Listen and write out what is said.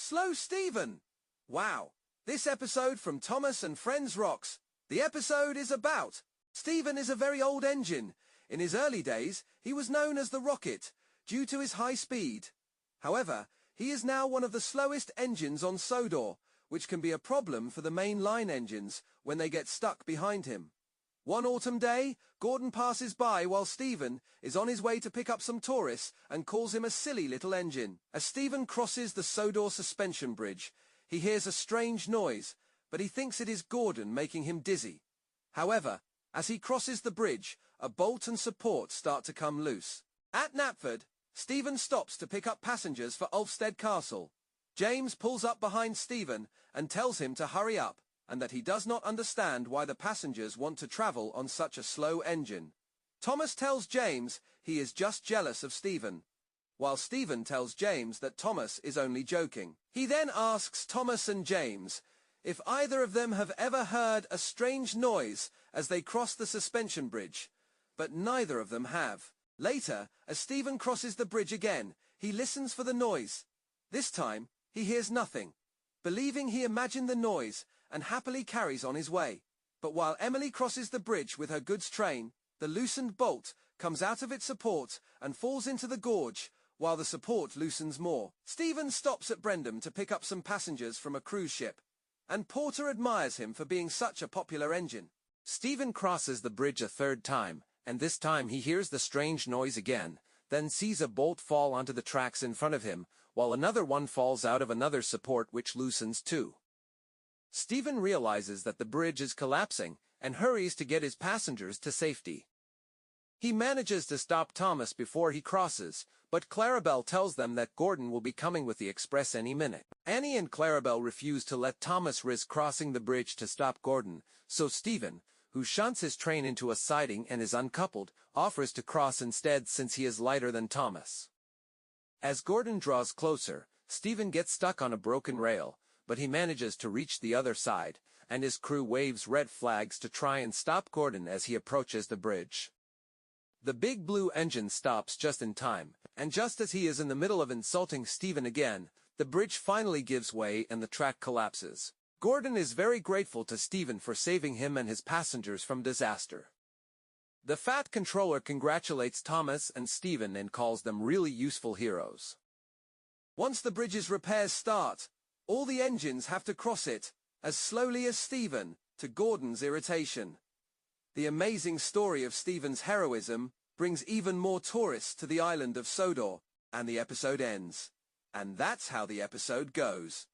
Slow Steven! Wow, this episode from Thomas and Friends rocks. The episode is about Steven is a very old engine. In his early days, he was known as the Rocket, due to his high speed. However, he is now one of the slowest engines on Sodor, which can be a problem for the main line engines when they get stuck behind him. One autumn day, Gordon passes by while Steven is on his way to pick up some tourists and calls him a silly little engine. As Steven crosses the Sodor suspension bridge, he hears a strange noise, but he thinks it is Gordon making him dizzy. However, as he crosses the bridge, a bolt and support start to come loose. At Knapford, Steven stops to pick up passengers for Ulfstead Castle. James pulls up behind Steven and tells him to hurry up, and that he does not understand why the passengers want to travel on such a slow engine. Thomas tells James he is just jealous of Steven, while Steven tells James that Thomas is only joking. He then asks Thomas and James if either of them have ever heard a strange noise as they cross the suspension bridge, but neither of them have. Later, as Steven crosses the bridge again, he listens for the noise. This time, he hears nothing, believing he imagined the noise, and happily carries on his way. But while Emily crosses the bridge with her goods train, the loosened bolt comes out of its support and falls into the gorge, while the support loosens more. Steven stops at Brendam to pick up some passengers from a cruise ship, and Porter admires him for being such a popular engine. Steven crosses the bridge a third time, and this time he hears the strange noise again, then sees a bolt fall onto the tracks in front of him, while another one falls out of another support which loosens too. Steven realizes that the bridge is collapsing and hurries to get his passengers to safety. He manages to stop Thomas before he crosses, but Clarabelle tells them that Gordon will be coming with the express any minute. Annie and Clarabelle refuse to let Thomas risk crossing the bridge to stop Gordon, so Steven, who shunts his train into a siding and is uncoupled, offers to cross instead since he is lighter than Thomas. As Gordon draws closer, Steven gets stuck on a broken rail, but he manages to reach the other side, and his crew waves red flags to try and stop Gordon as he approaches the bridge. The big blue engine stops just in time, and just as he is in the middle of insulting Steven again, the bridge finally gives way and the track collapses. Gordon is very grateful to Steven for saving him and his passengers from disaster. The Fat Controller congratulates Thomas and Steven and calls them really useful heroes. Once the bridge's repairs start, all the engines have to cross it, as slowly as Steven, to Gordon's irritation. The amazing story of Steven's heroism brings even more tourists to the island of Sodor, and the episode ends. And that's how the episode goes.